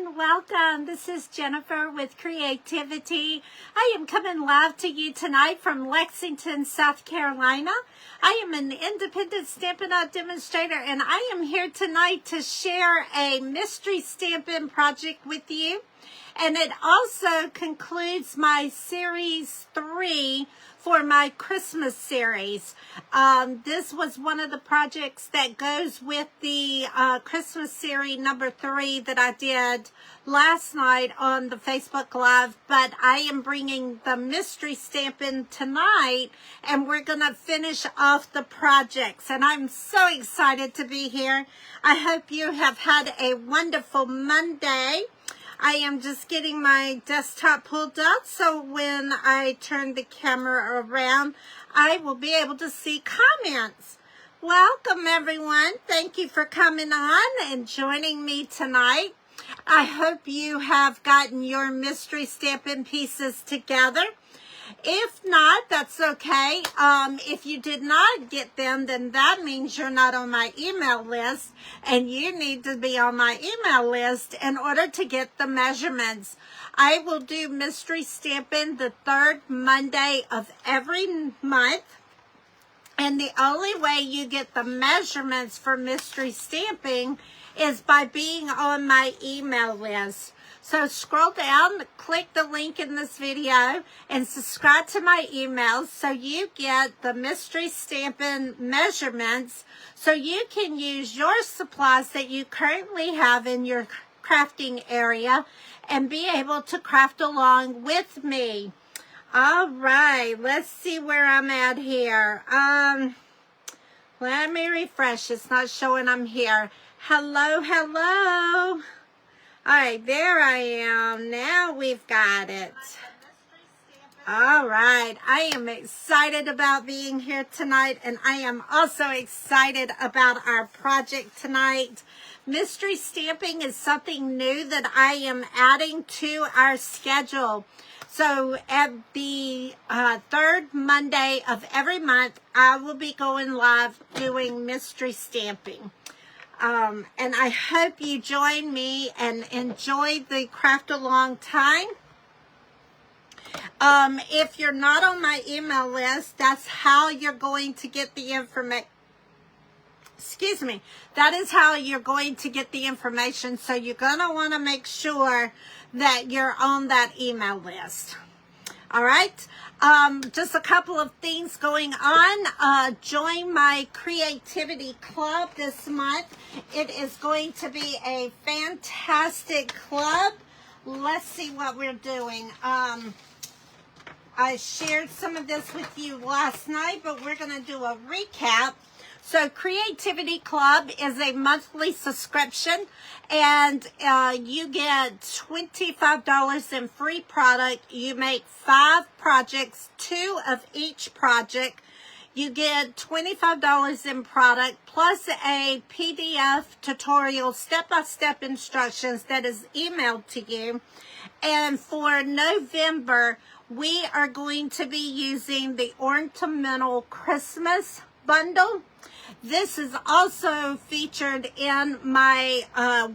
everyone, welcome. This is Jennifer with Creativity. I am coming live to you tonight from Lexington, South Carolina. I am an independent Stampin' Up! Demonstrator, and I am here tonight to share a mystery stamping project with you. And it also concludes my Series 3 for my Christmas series. This was one of the projects that goes with the Christmas series number 3 that I did last night on the Facebook Live, but I am bringing the mystery stamping tonight, and we're going to finish off the projects, and I'm so excited to be here. I hope you have had a wonderful Monday. I am just getting my desktop pulled out, so when I turn the camera around, I will be able to see comments. Welcome, everyone. Thank you for coming on and joining me tonight. I hope you have gotten your mystery stamping pieces together. If not, that's okay. If you did not get them, then that means you're not on my email list, and you need to be on my email list in order to get the measurements. I will do mystery stamping the third Monday of every month, and the only way you get the measurements for mystery stamping is by being on my email list. So scroll down, click the link in this video, and subscribe to my emails so you get the mystery stamping measurements so you can use your supplies that you currently have in your crafting area and be able to craft along with me. All right, let's see where I'm at here. Let me refresh. It's not showing I'm here. Hello, hello. All right, there I am. Now we've got it. All right, I am excited about being here tonight, and I am also excited about our project tonight. Mystery stamping is something new that I am adding to our schedule. So at the third Monday of every month, I will be going live doing mystery stamping. And I hope you join me and enjoy the craft along time. If you're not on my email list, that's how you're going to get the information. Excuse me. That is how you're going to get the information. So you're going to want to make sure that you're on that email list. All right. Just a couple of things going on. Join my creativity club this month. It is going to be a fantastic club. Let's see what we're doing. I shared some of this with you last night, but we're going to do a recap. So Creativity Club is a monthly subscription, and you get $25 in free product. You make 5 projects, 2 of each project. You get $25 in product plus a PDF tutorial, step-by-step instructions that is emailed to you. And for November, we are going to be using the Ornamental Christmas bundle. This is also featured in my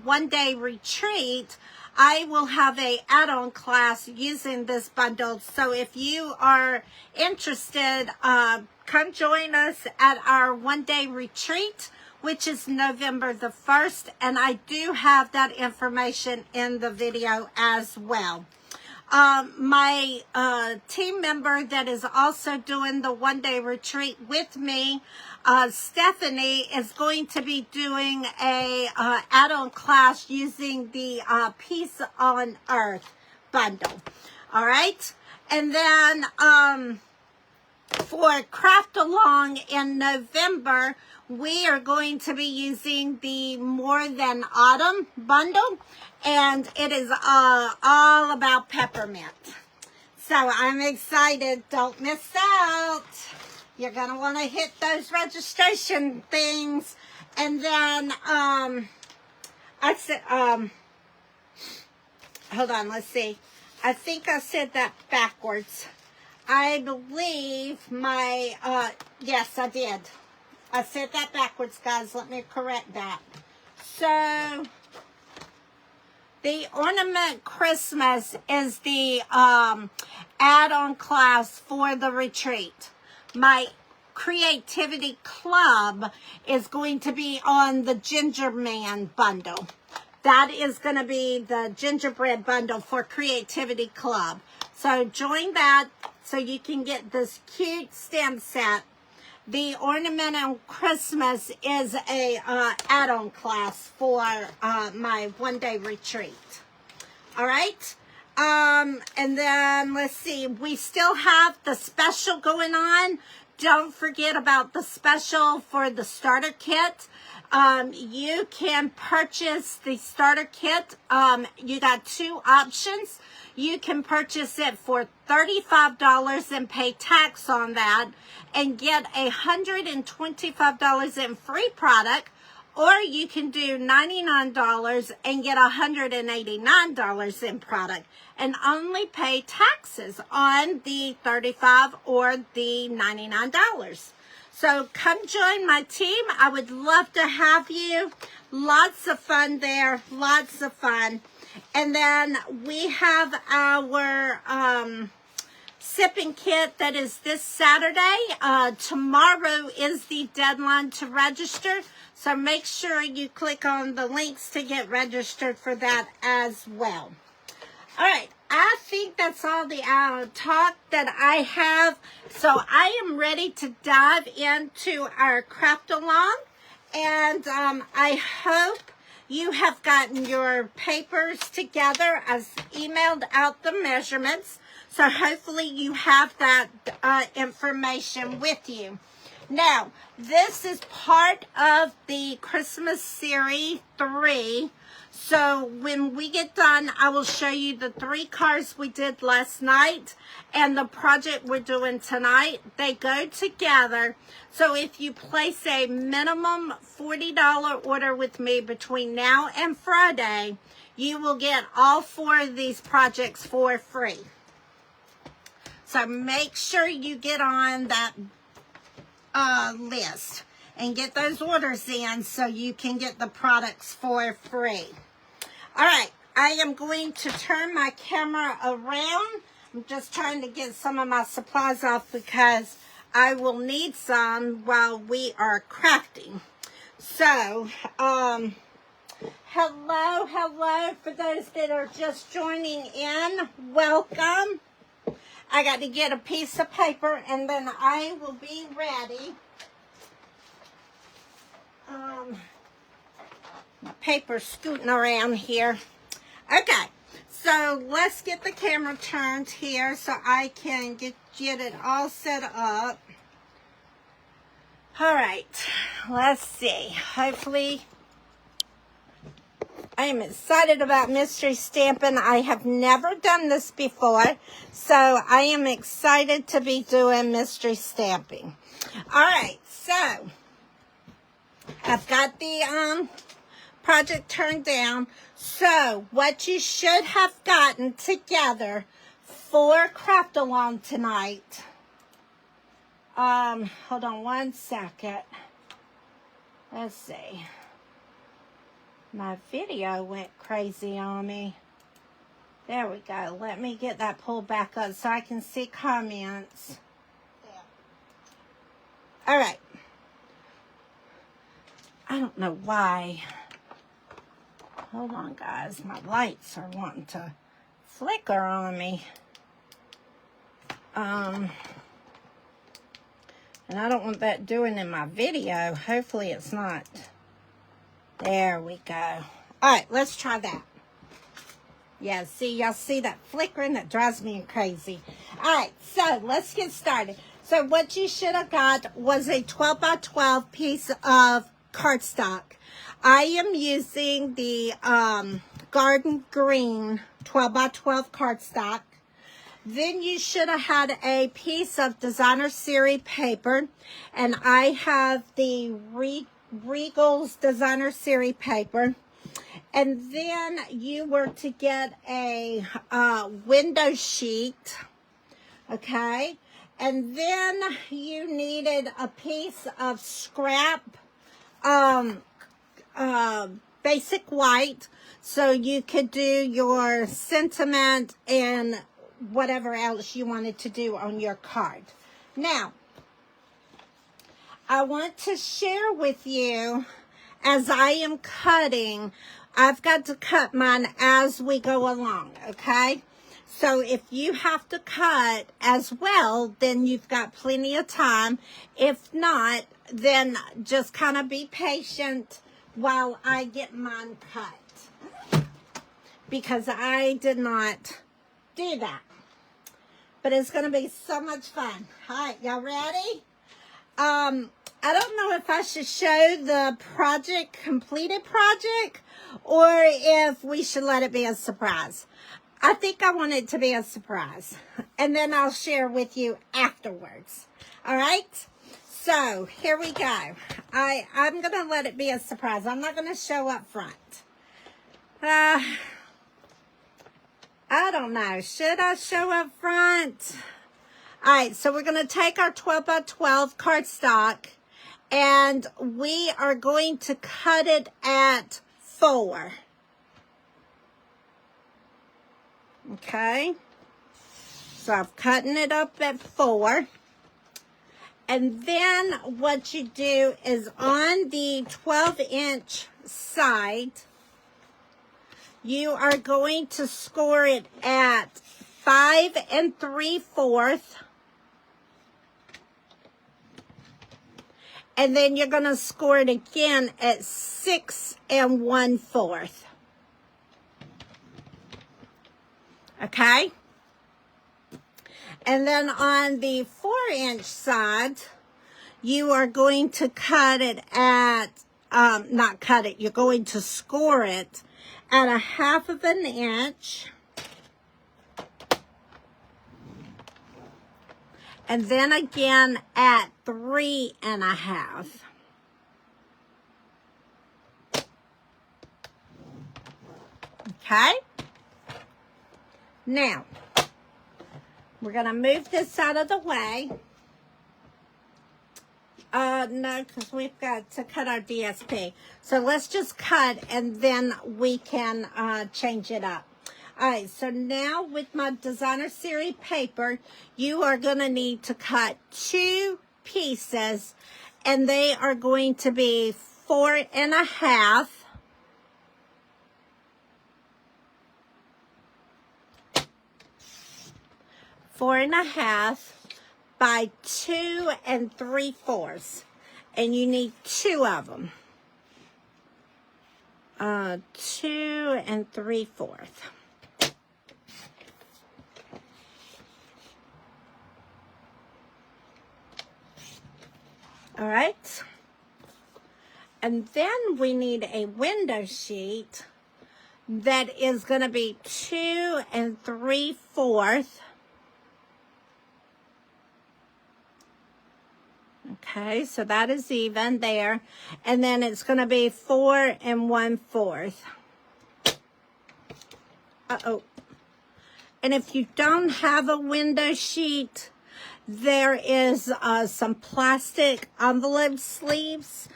one-day retreat. I will have a add-on class using this bundle. So if you are interested, come join us at our one-day retreat, which is November the 1st. And I do have that information in the video as well. My team member that is also doing the one-day retreat with me, Stephanie, is going to be doing a add-on class using the Peace on Earth bundle. All right, and then for Craft Along in November, we are going to be using the More Than Autumn bundle, and it is all about peppermint. So I'm excited. Don't miss out. You're going to want to hit those registration things. And then I said, hold on, let's see. I think I said that backwards. I believe my, yes, I did. I said that backwards, guys. Let me correct that. So The Ornament Christmas is the add-on class for the retreat. My Creativity Club is going to be on the Ginger Man bundle. That is going to be the gingerbread bundle for Creativity Club. So join that so you can get this cute stamp set. The Ornament on Christmas is a add-on class for my one-day retreat. All right. And then let's see. We still have the special going on. Don't forget about the special for the starter kit. You can purchase the starter kit. You got two options. You can purchase it for $35 and pay tax on that and get $125 in free product, or you can do $99 and get $189 in product and only pay taxes on the $35 or the $99. So come join my team. I would love to have you. Lots of fun there. Lots of fun. And then we have our sipping kit that is this Saturday. Tomorrow is the deadline to register. So make sure you click on the links to get registered for that as well. All right. I think that's all the talk that I have. So I am ready to dive into our craft along. And I hope you have gotten your papers together. I've emailed out the measurements. So hopefully you have that information with you. Now, this is part of the Christmas Series 3. So when we get done, I will show you the 3 cards we did last night and the project we're doing tonight. They go together. So if you place a minimum $40 order with me between now and Friday, you will get all 4 of these projects for free. So make sure you get on that list and get those orders in so you can get the products for free. All right, I am going to turn my camera around. I'm just trying to get some of my supplies off because I will need some while we are crafting. So, hello for those that are just joining in. Welcome. I got to get a piece of paper and then I will be ready. My paper's scooting around here. Okay, so let's get the camera turned here so I can get it all set up. All right, let's see. Hopefully, I am excited about mystery stamping. I have never done this before, so I am excited to be doing mystery stamping. All right, so I've got the project turned down. So what you should have gotten together for craft along tonight. Hold on one second. Let's see. My video went crazy on me. There we go. Let me get that pulled back up so I can see comments. All right. I don't know why. Hold on, guys. My lights are wanting to flicker on me. And I don't want that doing in my video. Hopefully it's not. There we go. All right, let's try that. Yeah, see, y'all see that flickering? That drives me crazy. All right, so let's get started. So what you should have got was a 12 by 12 piece of cardstock. I am using the Garden Green 12 by 12 cardstock. Then you should have had a piece of Designer Series paper. And I have the Regal's Designer Series paper. And then you were to get a window sheet. Okay. And then you needed a piece of scrap basic white, so you could do your sentiment and whatever else you wanted to do on your card. Now, I want to share with you, as I am cutting, I've got to cut mine as we go along, okay? So if you have to cut as well, then you've got plenty of time. If not, then just kind of be patient while I get mine cut, because I did not do that. But it's going to be so much fun. All right, y'all ready? I don't know if I should show the completed project, or if we should let it be a surprise. I think I want it to be a surprise, and then I'll share with you afterwards. All right? So, here we go. I'm going to let it be a surprise. I'm not going to show up front. I don't know. Should I show up front? All right, so we're going to take our 12 by 12 cardstock, and we are going to cut it at 4. Okay? So I'm cutting it up at 4. And then what you do is on the 12-inch side, you are going to score it at 5 3/4. And then you're going to score it again at 6 1/4. Okay? And then on the 4-inch side, you are going to cut it at, not cut it, you're going to score it at 1/2 inch. And then again at 3 1/2. Okay? Now, we're going to move this out of the way. No, because we've got to cut our DSP. So let's just cut, and then we can change it up. All right, so now with my designer series paper, you are going to need to cut 2 pieces, and they are going to be 4 1/2. Four and a half by 2 3/4, and you need 2 of them. 2 3/4. All right. And then we need a window sheet that is going to be 2 3/4. Okay, so that is even there. And then it's going to be 4 1/4. Uh-oh. And if you don't have a window sheet, there is some plastic envelope sleeves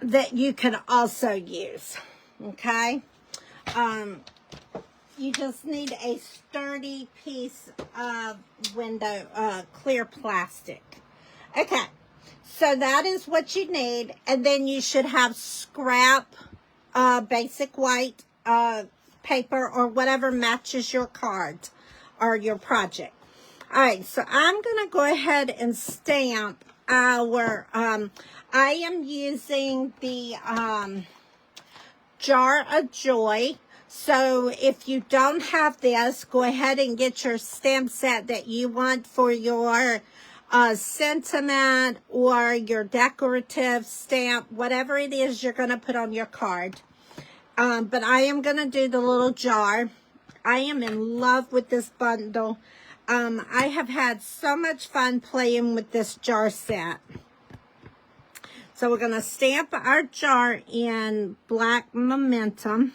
that you can also use. Okay? You just need a sturdy piece of window, clear plastic. Okay, so that is what you need. And then you should have scrap, basic white paper, or whatever matches your card or your project. All right, so I'm going to go ahead and stamp our, I am using the Jar of Joy. So if you don't have this, go ahead and get your stamp set that you want for your sentiment or your decorative stamp, whatever it is you're going to put on your card. But I am going to do the little jar. I am in love with this bundle. I have had so much fun playing with this jar set. So we're going to stamp our jar in black momentum.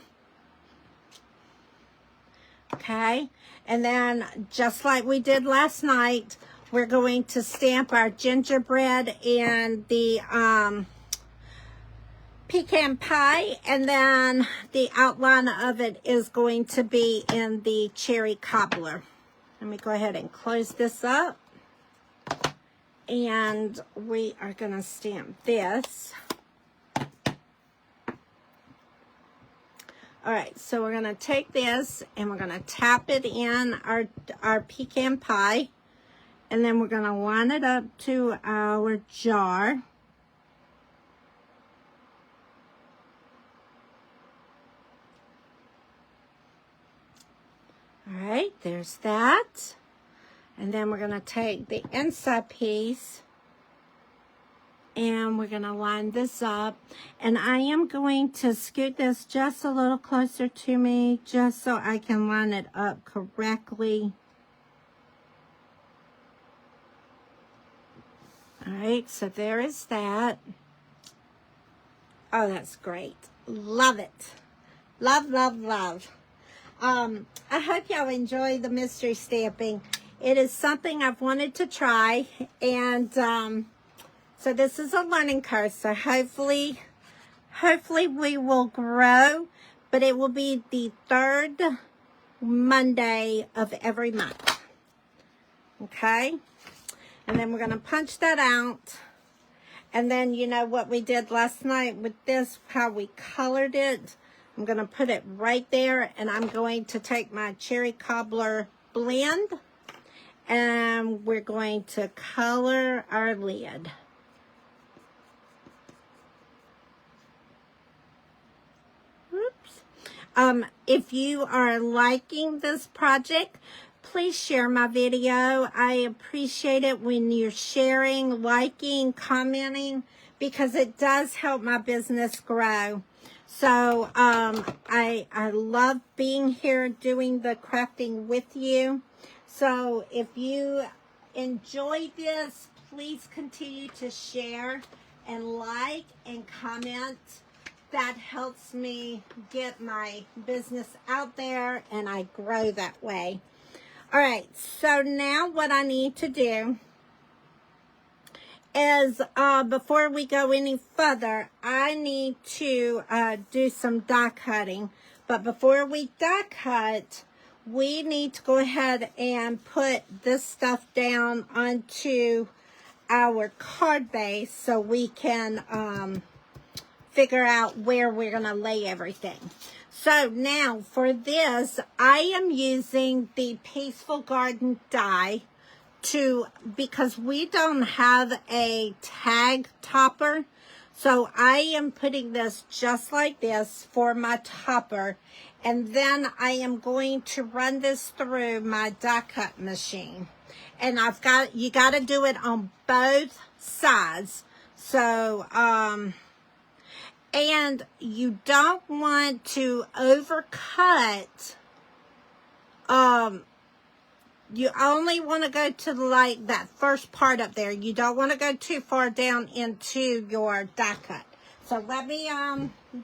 Okay, and then just like we did last night, we're going to stamp our gingerbread in the pecan pie, and then the outline of it is going to be in the cherry cobbler. Let me go ahead and close this up, and we are going to stamp this. All right, so we're going to take this and we're going to tap it in our pecan pie, and then we're going to line it up to our jar. All right, there's that. And then we're going to take the inside piece and we're going to line this up. And I am going to scoot this just a little closer to me just so I can line it up correctly. All right, so there is that. Oh, that's great. Love it. Love, love, love. I hope y'all enjoy the mystery stamping. It is something I've wanted to try, and so this is a learning curve. So hopefully we will grow, but it will be the third Monday of every month. Okay, and then we're gonna punch that out, and then you know what we did last night with this, how we colored it. I'm going to put it right there, and I'm going to take my cherry cobbler blend, and we're going to color our lid. Oops. If you are liking this project, please share my video. I appreciate it when you're sharing, liking, commenting, because it does help my business grow. So I love being here doing the crafting with you. So if you enjoy this, please continue to share and like and comment. That helps me get my business out there and I grow that way. All right, so now what I need to do is before we go any further, I need to do some die cutting. But before we die cut, we need to go ahead and put this stuff down onto our card base so we can figure out where we're going to lay everything. So now for this, I am using the Peaceful Garden die because we don't have a tag topper, so I am putting this just like this for my topper, and then I am going to run this through my die cut machine. And you got to do it on both sides. So and you don't want to overcut. You only want to go to like that first part up there. You don't want to go too far down into your die cut. So let me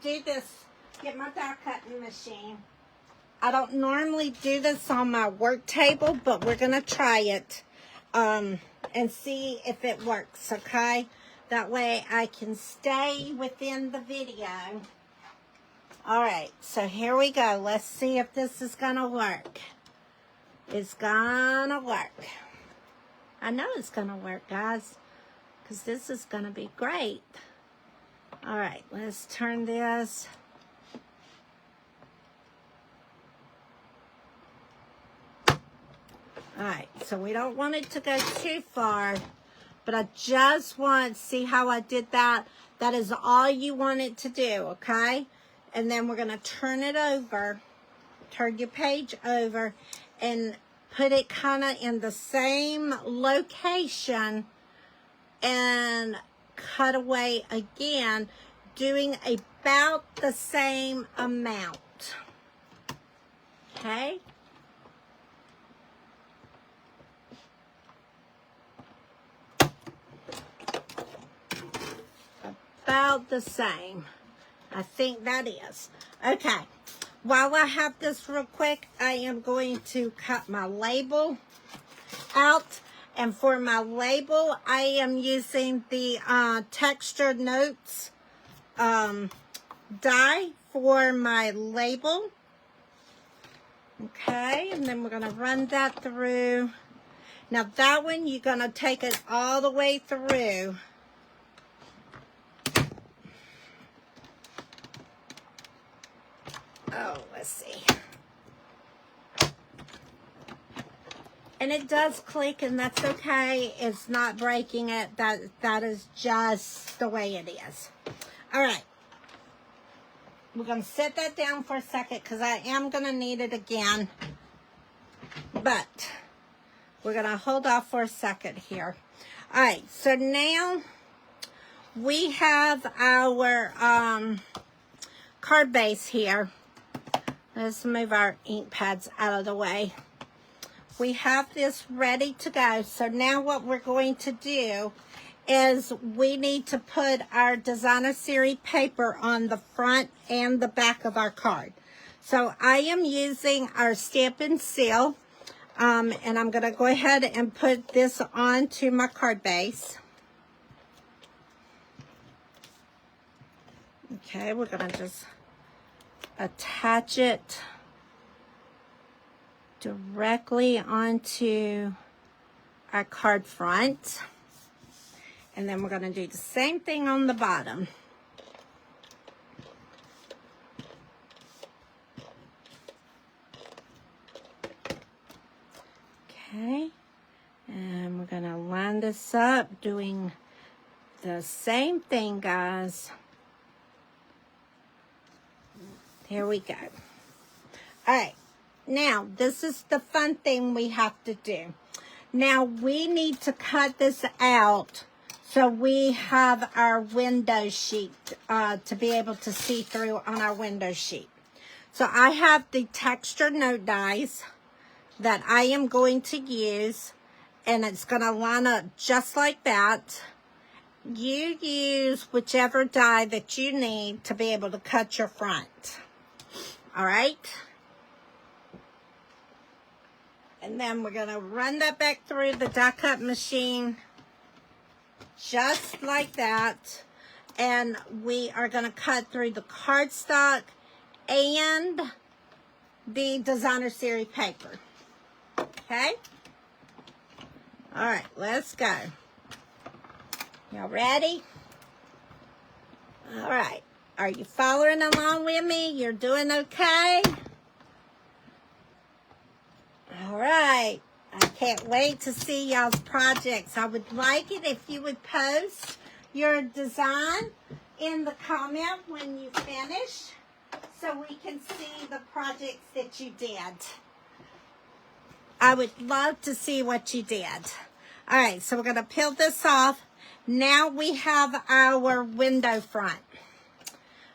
do this, get my die cutting machine. I don't normally do this on my work table, but we're going to try it and see if it works, okay? That way I can stay within the video. All right, so here we go. Let's see if this is going to work. It's gonna work. I know it's gonna work, guys, because this is gonna be great. All right, let's turn this. All right, so we don't want it to go too far, but I just want to see how I did that. That is all you want it to do, okay? And then we're gonna turn it over, turn your page over, and put it kind of in the same location and cut away again, doing about the same amount. Okay? About the same. I think that is. Okay. While I have this real quick, I am going to cut my label out. And for my label, I am using the Texture Notes die for my label. Okay, and then we're going to run that through. Now that one, you're going to take it all the way through. Oh, let's see. And it does click, and that's okay. It's not breaking it. That is just the way it is. All right. We're going to set that down for a second because I am going to need it again. But we're going to hold off for a second here. All right. So now we have our card base here. Let's move our ink pads out of the way. We have this ready to go. So now what we're going to do is we need to put our designer series paper on the front and the back of our card. So I am using our Stampin' Seal, and I'm going to go ahead and put this onto my card base. Okay, we're going to just attach it directly onto our card front. And then we're going to do the same thing on the bottom. Okay. And we're going to line this up doing the same thing, guys. Here we go. All right. Now, this is the fun thing we have to do. Now, we need to cut this out so we have our window sheet to be able to see through on our window sheet. So, I have the texture note dies that I am going to use, and it's going to line up just like that. You use whichever die that you need to be able to cut your front. All right? And then we're going to run that back through the die cut machine just like that. And we are going to cut through the cardstock and the designer series paper. Okay? All right, let's go. Y'all ready? All right. Are you following along with me? You're doing okay? All right. I can't wait to see y'all's projects. I would like it if you would post your design in the comment when you finish so we can see the projects that you did. I would love to see what you did. All right, so we're going to peel this off. Now we have our window front.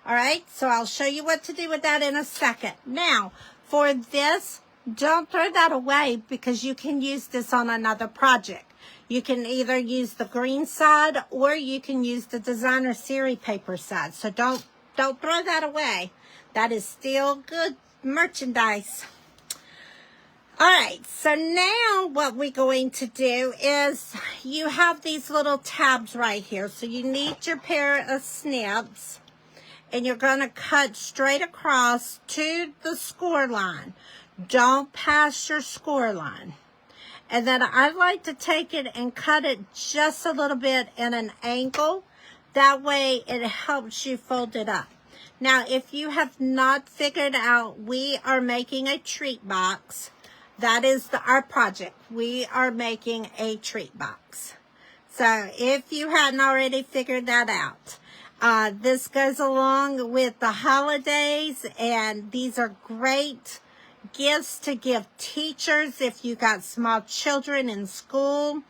All right, so I'll show you what to do with that in a second. Now, for this, don't throw that away because you can use this on another project. You can either use the green side or you can use the designer series paper side. So don't throw that away. That is still good merchandise. All right, so now what we're going to do is you have these little tabs right here. So you need your pair of snips, and you're going to cut straight across to the score line. Don't pass your score line. And then I like to take it and cut it just a little bit in an angle. That way it helps you fold it up. Now, if you have not figured out, we are making a treat box. That is our project. We are making a treat box. So if you hadn't already figured that out, this goes along with the holidays, and these are great gifts to give teachers if you got small children in school.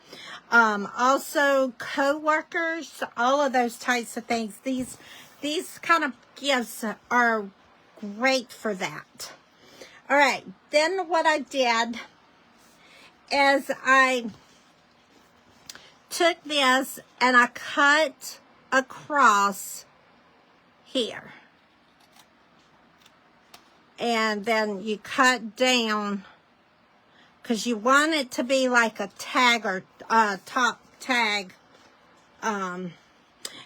Also co-workers, all of those types of things. These kind of gifts are great for that. All right, then what I did is I took this and I cut across here. And then you cut down because you want it to be like a tag or top tag.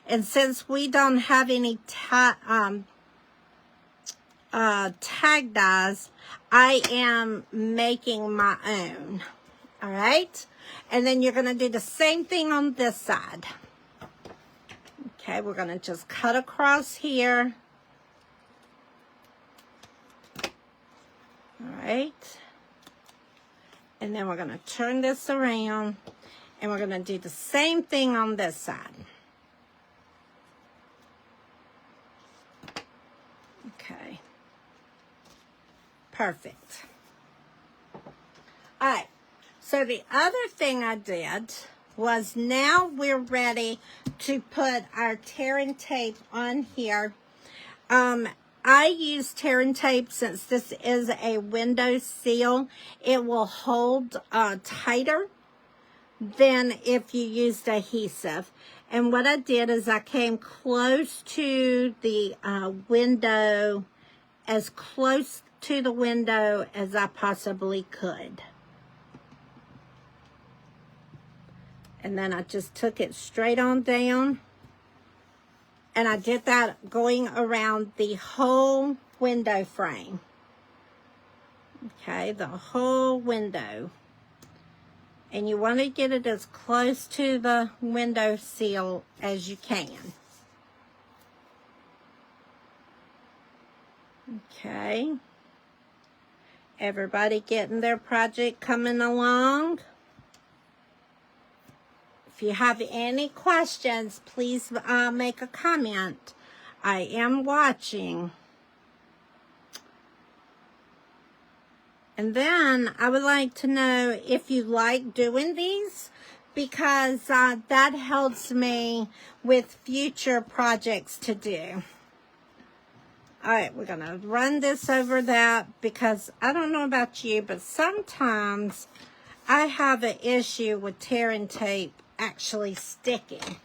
And since we don't have any tag dies, I am making my own. All right, and then you're going to do the same thing on this side. Okay, we're going to just cut across here. All right, and then we're going to turn this around, and we're going to do the same thing on this side. Okay, perfect. All right, so the other thing I did was, now we're ready to put our tearing tape on here. I use tearing tape since this is a window seal. It will hold tighter than if you used adhesive. And what I did is I came close to the window, as close to the window as I possibly could. And then I just took it straight on down. And I did that going around the whole window frame. Okay, the whole window. And you want to get it as close to the window seal as you can. Okay. Everybody getting their project coming along? If you have any questions, please make a comment. I am watching. And then I would like to know if you like doing these, because that helps me with future projects to do. All right, we're going to run this over that, because I don't know about you, but sometimes I have an issue with tearing tape actually sticking.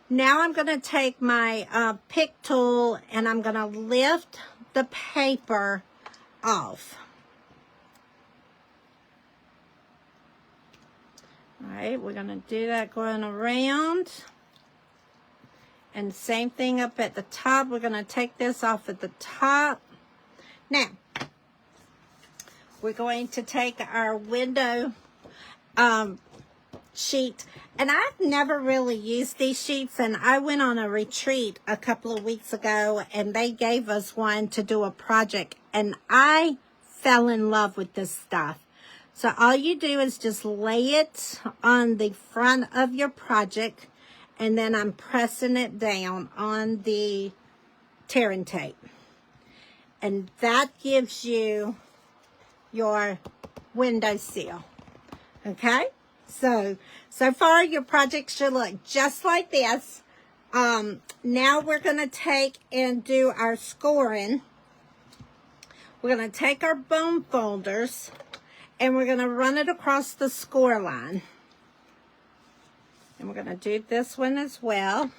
Now I'm going to take my pick tool and I'm going to lift the paper off. All right, we're going to do that going around. And same thing up at the top. We're going to take this off at the top. Now, we're going to take our window sheet, and I've never really used these sheets, and I went on a retreat a couple of weeks ago and they gave us one to do a project, and I fell in love with this stuff. So all you do is just lay it on the front of your project, and then I'm pressing it down on the tearing tape, and that gives you your window seal. Okay, so far your project should look just like this. Now we're going to take and do our scoring. We're going to take our bone folders and we're going to run it across the score line. And we're going to do this one as well.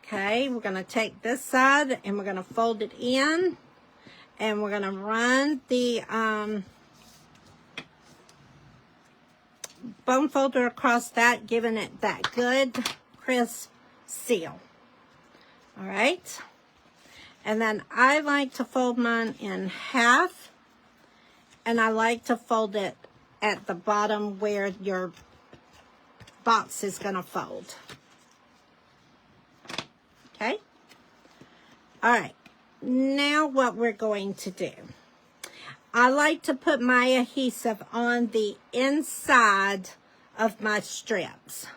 Okay, we're going to take this side and we're going to fold it in, and we're going to run the bone folder across that, giving it that good crisp seal. All right, and then I like to fold mine in half, and I like to fold it at the bottom where your box is going to fold. Okay, all right, now what we're going to do, I like to put my adhesive on the inside of my strips.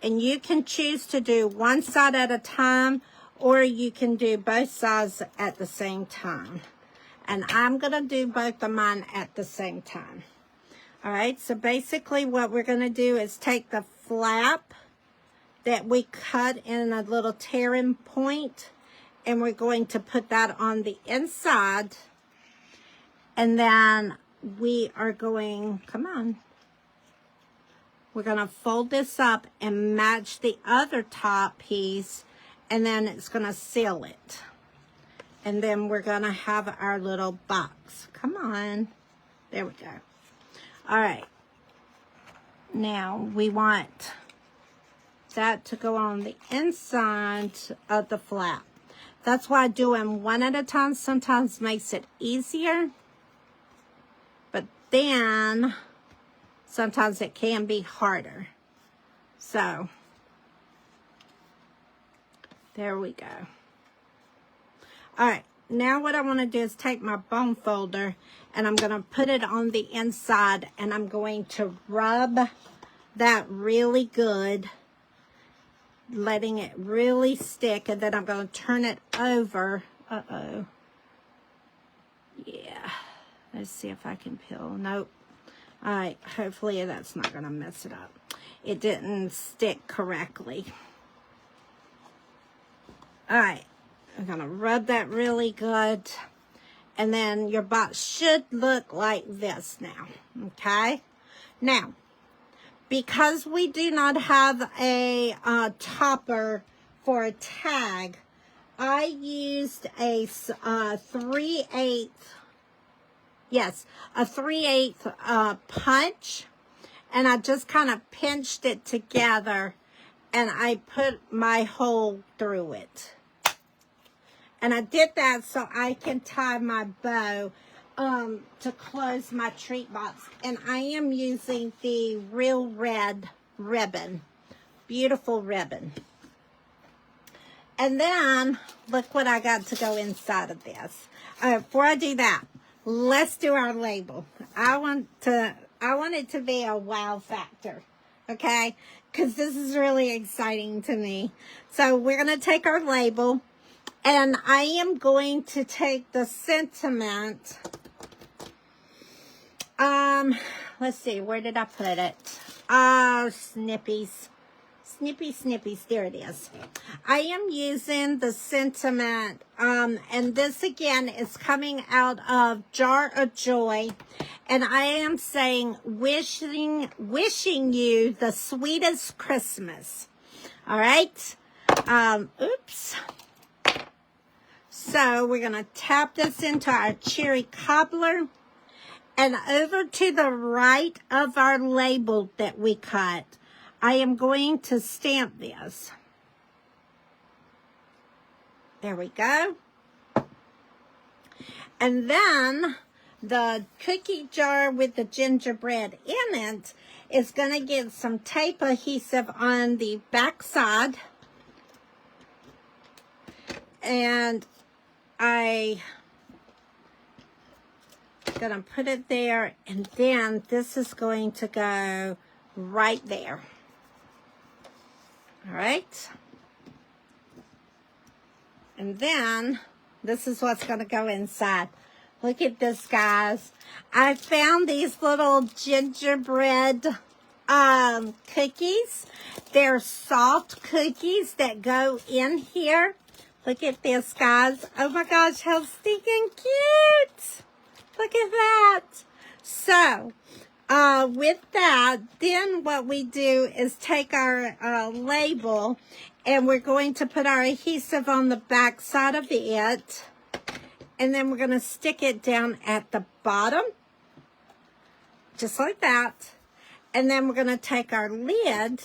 And you can choose to do one side at a time, or you can do both sides at the same time. And I'm going to do both of mine at the same time. All right, so basically what we're going to do is take the flap that we cut in a little tearing point, and we're going to put that on the inside. And then we are going, come on, we're going to fold this up and match the other top piece, and then it's going to seal it. And then we're going to have our little box. Come on. There we go. All right. Now we want that to go on the inside of the flap. That's why doing one at a time sometimes makes it easier. But then sometimes it can be harder. So there we go. All right, now what I want to do is take my bone folder and I'm going to put it on the inside and I'm going to rub that really good, letting it really stick, and then I'm going to turn it over. Uh-oh. Yeah. Let's see if I can peel. Nope. All right, hopefully that's not going to mess it up. It didn't stick correctly. All right, I'm going to rub that really good. And then your box should look like this now, okay? Now, because we do not have a topper for a tag, I used a 3/8, yes, a 3/8 punch, and I just kind of pinched it together, and I put my hole through it. And I did that so I can tie my bow to close my treat box. And I am using the Real Red ribbon. Beautiful ribbon. And then, look what I got to go inside of this. Before I do that, let's do our label. I want it to be a wow factor. Okay? Because this is really exciting to me. So we're going to take our label. And I am going to take the sentiment. Let's see, where did I put it? Snippies. Snippies, there it is. I am using the sentiment, and this again is coming out of Jar of Joy. And I am saying, wishing you the sweetest Christmas. All right? Oops. So we're going to tap this into our cherry cobbler, and over to the right of our label that we cut, I am going to stamp this. There we go. And then the cookie jar with the gingerbread in it is going to get some tape adhesive on the back side. And I'm going to put it there, and then this is going to go right there. All right. And then this is what's going to go inside. Look at this, guys. I found these little gingerbread cookies. They're soft cookies that go in here. Look at this, guys. Oh my gosh, how stinking cute. Look at that. So, with that, then what we do is take our label, and we're going to put our adhesive on the back side of it. And then we're going to stick it down at the bottom, just like that. And then we're going to take our lid.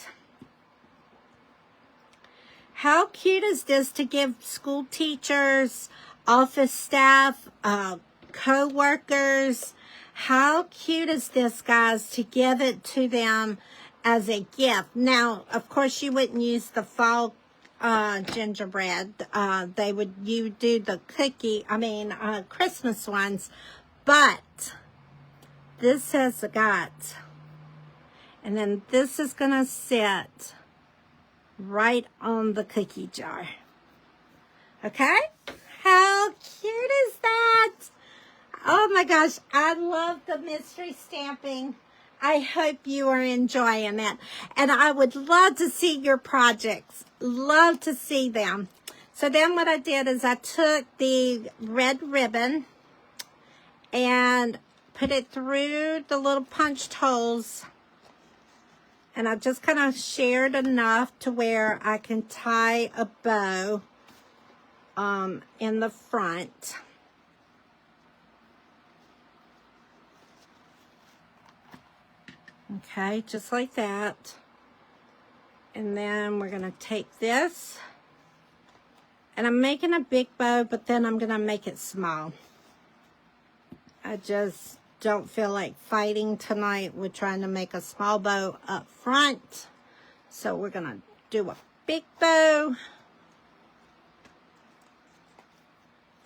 How cute is this to give school teachers, office staff, co-workers? How cute is this, guys, to give it to them as a gift? Now, of course, you wouldn't use the fall gingerbread. You do the Christmas ones. But this has the guts. And then this is going to sit right on the cookie jar. Okay? How cute is that? Oh my gosh, I love the mystery stamping. I hope you are enjoying it. And I would love to see your projects. Love to see them. So then what I did is I took the red ribbon and put it through the little punched holes. And I just kind of shared enough to where I can tie a bow in the front. Okay, just like that. And then we're going to take this. And I'm making a big bow, but then I'm going to make it small. I just don't feel like fighting tonight with trying to make a small bow up front. So we're going to do a big bow.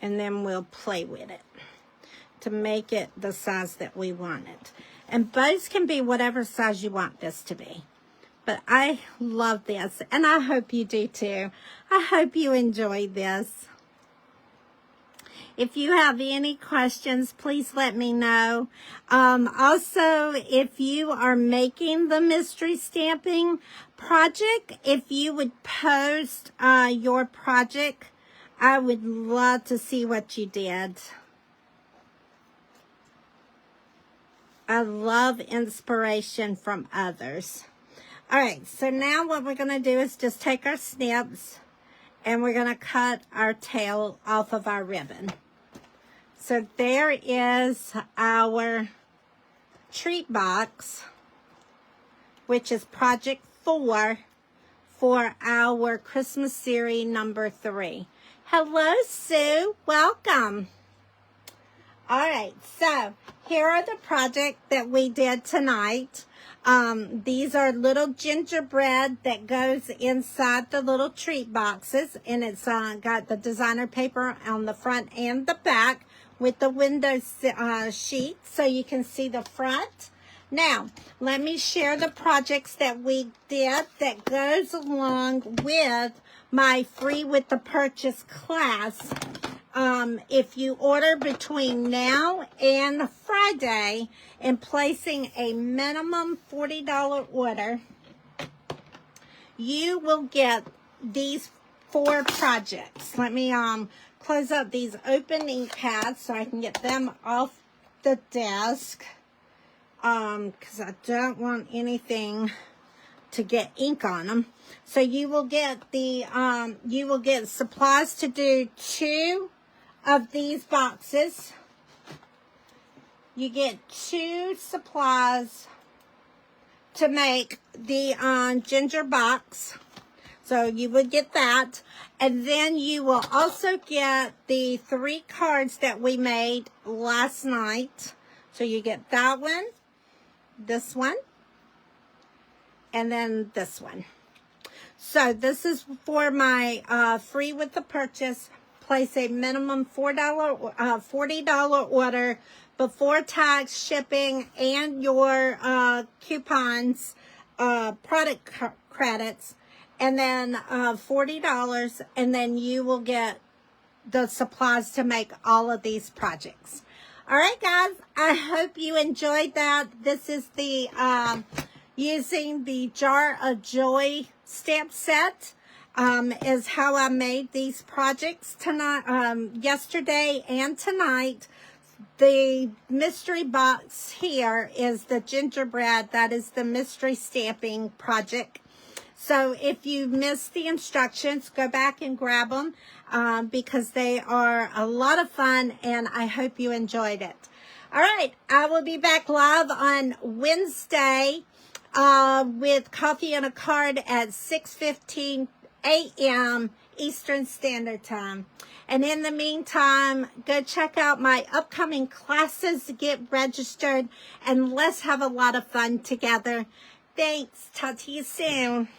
And then we'll play with it to make it the size that we want it. And bows can be whatever size you want this to be. But I love this, and I hope you do too. I hope you enjoy this. If you have any questions, please let me know. Also, if you are making the mystery stamping project, if you would post your project, I would love to see what you did. I love inspiration from others. All right, so now what we're going to do is just take our snips and we're going to cut our tail off of our ribbon. So there is our treat box, which is project 4 for our Christmas series number 3. Hello, Sue. Welcome. All right, so here are the projects that we did tonight. These are little gingerbread that goes inside the little treat boxes, and it's got the designer paper on the front and the back with the window sheet so you can see the front. Now, let me share the projects that we did that goes along with my free with the purchase class. If you order between now and Friday and placing a minimum $40 order, you will get these 4 projects. Let me close up these open ink pads so I can get them off the desk, because I don't want anything to get ink on them. So you will get the you will get supplies to do 2 of these boxes. You get 2 supplies to make the ginger box. So you would get that. And then you will also get the 3 cards that we made last night. So you get that one, this one, and then this one. So this is for my free with the purchase. Place a minimum $40 order before tax, shipping, and your coupons, product credits, and then $40, and then you will get the supplies to make all of these projects. All right, guys, I hope you enjoyed that. This is the using the Jar of Joy stamp set. Is how I made these projects tonight, yesterday and tonight. The mystery box here is the gingerbread. That is the mystery stamping project. So if you missed the instructions, go back and grab them because they are a lot of fun, and I hope you enjoyed it. All right, I will be back live on Wednesday with Coffee and a Card at 6:15 a.m. Eastern Standard Time. And in the meantime, go check out my upcoming classes, get registered, and let's have a lot of fun together. Thanks. Talk to you soon.